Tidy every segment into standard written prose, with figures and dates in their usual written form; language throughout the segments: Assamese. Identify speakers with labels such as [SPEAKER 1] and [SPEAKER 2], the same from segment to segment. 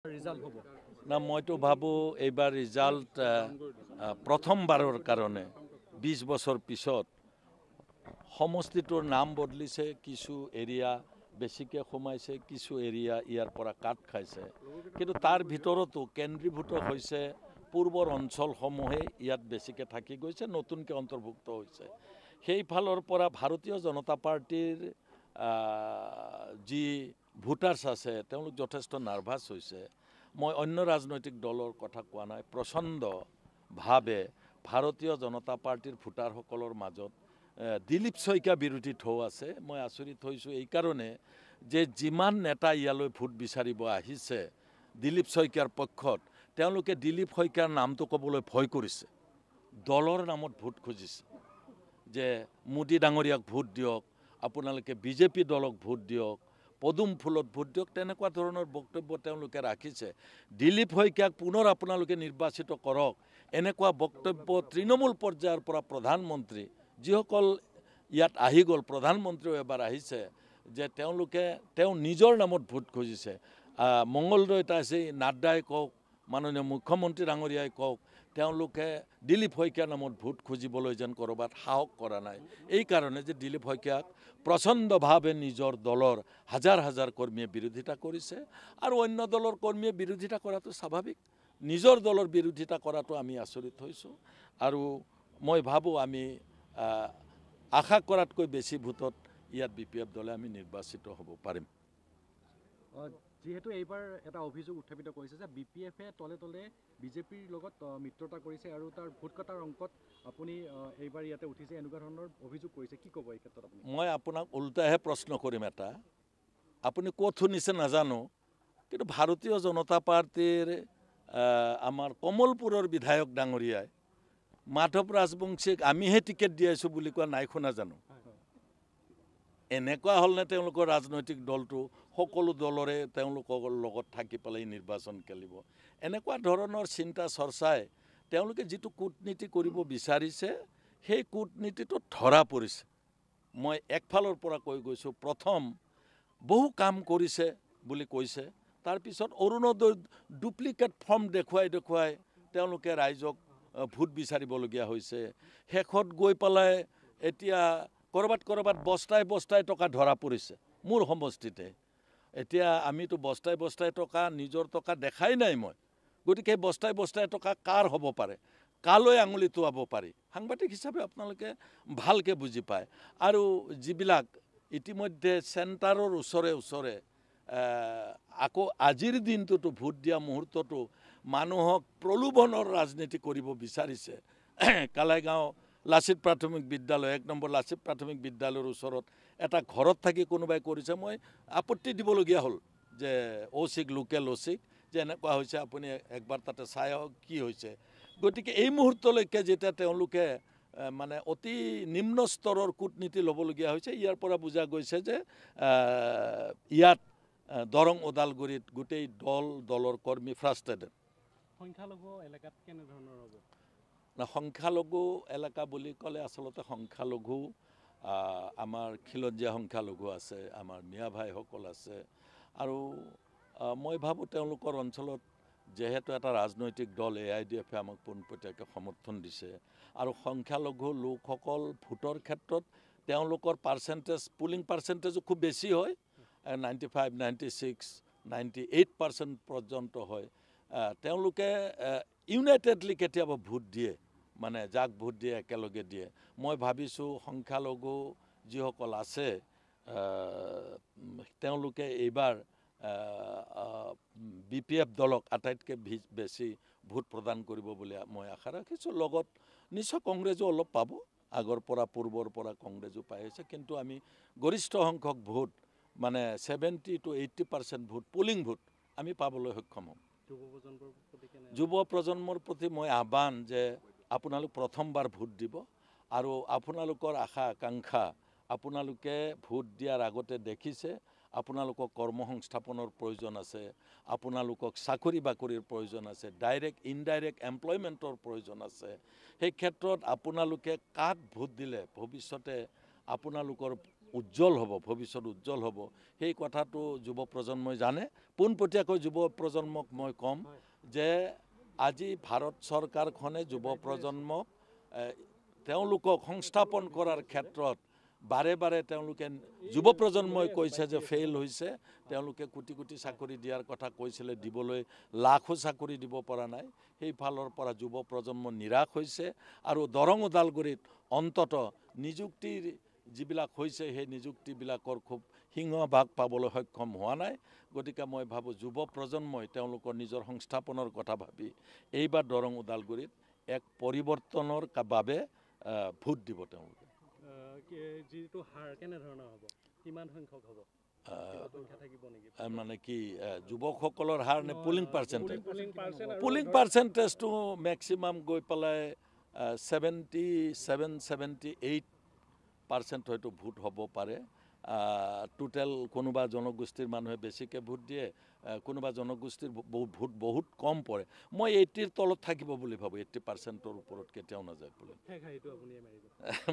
[SPEAKER 1] ৰিজাল্ট হ'ব
[SPEAKER 2] না মইতো ভাবোঁ এইবাৰ ৰিজাল্ট প্ৰথমবাৰৰ কাৰণে 20 বছৰ পিছত সমষ্টিটোৰ নাম বদলিছে, কিছু এৰিয়া বেছিকৈ সোমাইছে, কিছু এৰিয়া ইয়াৰ পৰা কাট খাইছে, কিন্তু তাৰ ভিতৰতো কেন্দ্ৰীভূত হৈছে পূৰ্বৰ অঞ্চলসমূহে ইয়াত বেছিকৈ থাকি গৈছে, নতুনকৈ অন্তৰ্ভুক্ত হৈছে। সেইফালৰ পৰা ভাৰতীয় জনতা পাৰ্টিৰ যি ভোটাৰ্ছ আছে তেওঁলোক যথেষ্ট নাৰ্ভাছ হৈছে। মই অন্য ৰাজনৈতিক দলৰ কথা কোৱা নাই, প্ৰচণ্ডভাৱে ভাৰতীয় জনতা পাৰ্টিৰ ভোটাৰসকলৰ মাজত দিলীপ শইকীয়া বিৰোধী ঢৌ আছে। মই আচৰিত হৈছোঁ এইকাৰণে যে যিমান নেতা ইয়ালৈ ভোট বিচাৰিব আহিছে দিলীপ শইকীয়াৰ পক্ষত, তেওঁলোকে দিলীপ শইকীয়াৰ নামটো ক'বলৈ ভয় কৰিছে, দলৰ নামত ভোট খুজিছে যে মোদী ডাঙৰীয়াক ভোট দিয়ক, আপোনালোকে বিজেপি দলক ভোট দিয়ক, পদুম ফুলত ভোট দিয়ক, তেনেকুৱা ধৰণৰ বক্তব্য তেওঁলোকে ৰাখিছে। দিলীপ শইকীয়াক পুনৰ আপোনালোকে নিৰ্বাচিত কৰক, এনেকুৱা বক্তব্য তৃণমূল পৰ্যায়ৰ পৰা প্ৰধানমন্ত্ৰী যিসকল ইয়াত আহি গ'ল, প্ৰধানমন্ত্ৰীও এবাৰ আহিছে, যে তেওঁ নিজৰ নামত ভোট খুজিছে। মংগলদৈত আছে নাড্ডাই কওক, মাননীয় মুখ্যমন্ত্ৰী ডাঙৰীয়াই কওক, তেওঁলোকে দিলীপ শইকীয়াৰ নামত ভোট খুজিবলৈ যেন ক'ৰবাত সাহস কৰা নাই। এইকাৰণে যে দিলীপ শইকীয়াক প্ৰচণ্ডভাৱে নিজৰ দলৰ হাজাৰ হাজাৰ কৰ্মীয়ে বিৰোধিতা কৰিছে, আৰু অন্য দলৰ কৰ্মীয়ে বিৰোধিতা কৰাটো স্বাভাৱিক, নিজৰ দলৰ বিৰোধিতা কৰাটো আমি আচৰিত হৈছোঁ। আৰু মই ভাবোঁ আমি আশা কৰাতকৈ বেছি ভোটত ইয়াত BPF দলে আমি নিৰ্বাচিত হ'ব পাৰিম।
[SPEAKER 1] যিহেতু এইবাৰ এটা অভিযোগ উত্থাপিত কৰিছে যে BPF-এ তলে তলে বিজেপিৰ লগত মিত্ৰতা কৰিছে আৰু তাৰ ভোট কটাৰ অংকত আপুনি এইবাৰ ইয়াতে উঠিছে, এনেকুৱা ধৰণৰ অভিযোগ কৰিছে, কি ক'ব এই ক্ষেত্ৰত আপুনি?
[SPEAKER 2] মই আপোনাক ওলোটাহে প্ৰশ্ন কৰিম এটা, আপুনি ক'ত শুনিছে নাজানো, কিন্তু ভাৰতীয় জনতা পাৰ্টিৰ আমাৰ কমলপুৰৰ বিধায়ক ডাঙৰীয়াই মাধৱ ৰাজবংশীক আমিহে টিকেট দি আছোঁ বুলি কোৱা নাই শুনা জানো? এনেকুৱা হ'লনে তেওঁলোকৰ ৰাজনৈতিক দলটো সকলো দলৰে তেওঁলোকৰ লগত থাকি পেলাই নিৰ্বাচন খেলিব? এনেকুৱা ধৰণৰ চিন্তা চৰ্চাই তেওঁলোকে যিটো কূটনীতি কৰিব বিচাৰিছে সেই কূটনীতিটোত ধৰা পৰিছে। মই একফালৰ পৰা কৈ গৈছোঁ, প্ৰথম বহু কাম কৰিছে বুলি কৈছে, তাৰপিছত অৰুণোদয় ডুপ্লিকেট ফৰ্ম দেখুৱাই তেওঁলোকে ৰাইজক ভোট বিচাৰিবলগীয়া হৈছে। শেষত গৈ পেলাই এতিয়া ক'ৰবাত বস্তাই টকা ধৰা পৰিছে মোৰ সমষ্টিতে। এতিয়া আমিতো বস্তাই টকা, নিজৰ টকা দেখাই নাই মই, গতিকে বস্তাই টকা কাৰ হ'ব পাৰে, কালৈ আঙুলি টোৱাব পাৰি, সাংবাদিক হিচাপে আপোনালোকে ভালকৈ বুজি পায়। আৰু যিবিলাক ইতিমধ্যে চেণ্টাৰৰ ওচৰে আকৌ আজিৰ দিনটোতো ভোট দিয়া মুহূৰ্ততো মানুহক প্ৰলোভনৰ ৰাজনীতি কৰিব বিচাৰিছে। কালাইগাঁও লাচিত প্ৰাথমিক বিদ্যালয়, 1 নম্বৰ লাচিত প্ৰাথমিক বিদ্যালয়ৰ ওচৰত এটা ঘৰত থাকি কোনোবাই কৰিছে, মই আপত্তি দিবলগীয়া হ'ল যে লোকেল অ'চিক যে এনেকুৱা হৈছে, আপুনি একবাৰ তাতে চাই আহক কি হৈছে। গতিকে এই মুহূৰ্তলৈকে যেতিয়া তেওঁলোকে মানে অতি নিম্ন স্তৰৰ কূটনীতি ল'বলগীয়া হৈছে, ইয়াৰ পৰা বুজা গৈছে যে ইয়াত দৰং ওদালগুৰিত গোটেই দলৰ কৰ্মী ফ্ৰাষ্ট্ৰেটেড।
[SPEAKER 1] সংখ্যালঘু এলেকাত কেনেধৰণৰ হ'ব?
[SPEAKER 2] সংখ্যালঘু এলেকা বুলি ক'লে আচলতে সংখ্যালঘু আমাৰ খিলঞ্জীয়া সংখ্যালঘু আছে, আমাৰ মিয়া ভাইসকল আছে, আৰু মই ভাবোঁ তেওঁলোকৰ অঞ্চলত যিহেতু এটা ৰাজনৈতিক দল AIDF-এ আমাক পোনপটীয়াকৈ সমৰ্থন দিছে, আৰু সংখ্যালঘু লোকসকল ভোটৰ ক্ষেত্ৰত তেওঁলোকৰ পুলিং পাৰ্চেণ্টেজো খুব বেছি হয়, 95, 96, 98% পৰ্যন্ত হয়। তেওঁলোকে ইউনাইটেডলি কেতিয়াবা ভোট দিয়ে, মানে যাক ভোট দিয়ে একেলগে দিয়ে। মই ভাবিছোঁ সংখ্যালঘু যিসকল আছে তেওঁলোকে এইবাৰ BPF দলক আটাইতকৈ বেছি ভোট প্ৰদান কৰিব বুলি মই আশা ৰাখিছোঁ। লগত নিশ্চয় কংগ্ৰেছো অলপ পাব, পূৰ্বৰ পৰা কংগ্ৰেছো পাই আছে, কিন্তু আমি গৰিষ্ঠ সংখ্যক ভোট মানে 70 to 80% ভোট, পুলিং ভোট আমি পাবলৈ সক্ষম হ'ম। যুৱ প্ৰজন্মৰ প্ৰতি মই আহ্বান যে আপোনালোক প্ৰথমবাৰ ভোট দিব, আৰু আপোনালোকৰ আশা আকাংক্ষা আপোনালোকে ভোট দিয়াৰ আগতে দেখিছে, আপোনালোকক কৰ্মসংস্থাপনৰ প্ৰয়োজন আছে, আপোনালোকক চাকৰি বাকৰিৰ প্ৰয়োজন আছে, ডাইৰেক্ট ইনডাইৰেক্ট এমপ্লয়মেণ্টৰ প্ৰয়োজন আছে। সেই ক্ষেত্ৰত আপোনালোকে কাক ভোট দিলে ভৱিষ্যতে আপোনালোকৰ উজ্জ্বল হ'ব, ভৱিষ্যত উজ্জ্বল হ'ব, সেই কথাটো যুৱ প্ৰজন্মই জানে। পোনপটীয়াকৈ যুৱ প্ৰজন্মক মই ক'ম যে আজি ভাৰত চৰকাৰখনে যুৱ প্ৰজন্মক তেওঁলোকক সংস্থাপন কৰাৰ ক্ষেত্ৰত বাৰে বাৰে তেওঁলোকে যুৱ প্ৰজন্মই কৈছে যে ফেইল হৈছে। তেওঁলোকে কোটি কোটি চাকৰি দিয়াৰ কথা কৈছিলে, দিবলৈ লাখো চাকৰি দিব পৰা নাই। সেইফালৰ পৰা যুৱ প্ৰজন্ম নিৰাশ হৈছে আৰু দৰং ওদালগুৰিত অন্তত নিযুক্তিৰ যিবিলাক হৈছে সেই নিযুক্তিবিলাকৰ খুব সিংহভাগ পাবলৈ সক্ষম হোৱা নাই। গতিকে মই ভাবোঁ যুৱ প্ৰজন্মই তেওঁলোকৰ নিজৰ সংস্থাপনৰ কথা ভাবি এইবাৰ দৰং ওদালগুৰিত এক পৰিৱৰ্তনৰ বাবে ভোট দিব তেওঁলোকে।
[SPEAKER 3] যিটো হাৰ কেনেধৰণৰ হ'ব, কিমান সংখ্যক হ'ব, থাকিব নেকি?
[SPEAKER 2] মানে কি যুৱকসকলৰ হাৰ নে পুলিং পাৰ্চেণ্টেজ? পুলিং
[SPEAKER 3] পুলিং
[SPEAKER 2] পাৰ্চেণ্টেজটো মেক্সিমাম গৈ পেলাই 77-78% হয়তো ভোট হ'ব পাৰে। টোটেল কোনোবা জনগোষ্ঠীৰ মানুহে বেছিকৈ ভোট দিয়ে, কোনোবা জনগোষ্ঠীৰ ভোট বহুত কম পৰে। মই 80ৰ তলত থাকিব বুলি ভাবোঁ, 80%ৰ ওপৰত কেতিয়াও নাযায় বুলি।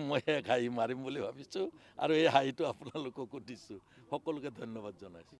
[SPEAKER 2] মই এক হাঁহি মাৰিম বুলি ভাবিছোঁ আৰু এই হাঁহিটো আপোনালোককো দিছোঁ। সকলোকে ধন্যবাদ জনাইছোঁ।